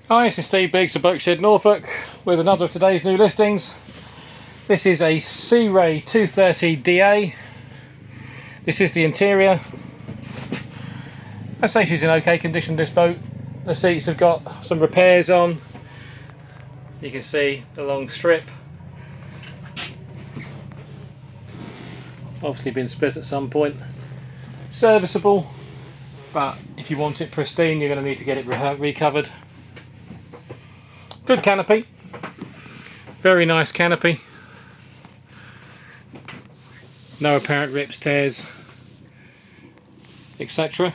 Hi, this is Steve Biggs of Boatshed, Norfolk, with another of today's new listings. This is a Sea Ray 230 DA. This is the interior. I'd say she's in okay condition, this boat. The seats have got some repairs on. You can see the long strip. Obviously been split at some point. Serviceable, but if you want it pristine, you're going to need to get it recovered. Good canopy, very nice canopy, no apparent rips, tears, etc.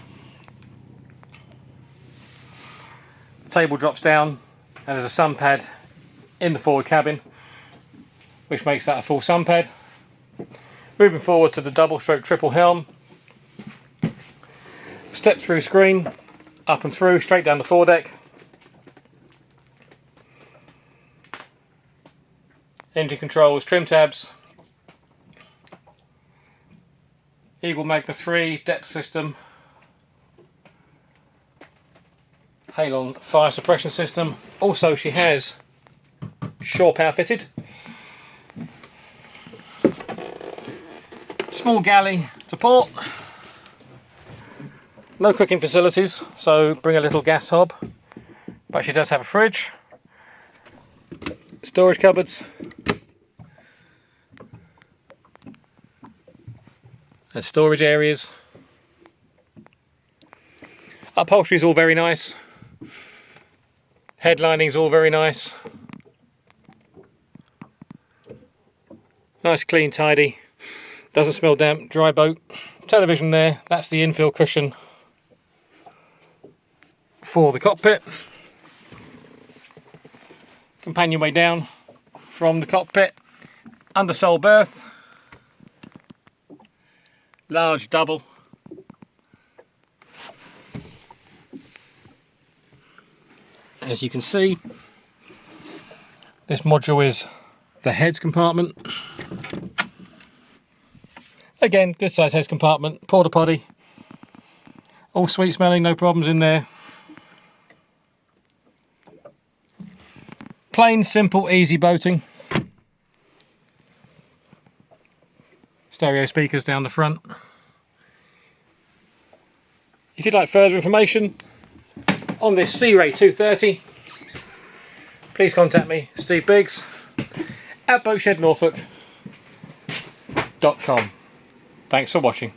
The table drops down and there's a sun pad in the forward cabin, which makes that a full sun pad. Moving forward to the double stroke triple helm, step through screen, up and through, straight down the foredeck. Engine controls, trim tabs, Eagle Magna 3 depth system, Halon fire suppression system. Also she has shore power fitted. Small galley to port. No cooking facilities, so bring a little gas hob, but she does have a fridge. Storage cupboards and storage areas. Upholstery is all very nice. Headlining is all very nice. Nice, clean, tidy. Doesn't smell damp. Dry boat. Television there. That's the infill cushion for the cockpit. Companionway down from the cockpit. Undersole berth. Large double. As you can see, this module is the heads compartment. Again, good size heads compartment, porta potty. All sweet smelling, no problems in there. Plain, simple, easy boating. Stereo speakers down the front. If you'd like further information on this Sea Ray 230, please contact me, Steve Biggs, at boatshednorfolk.com. Thanks for watching.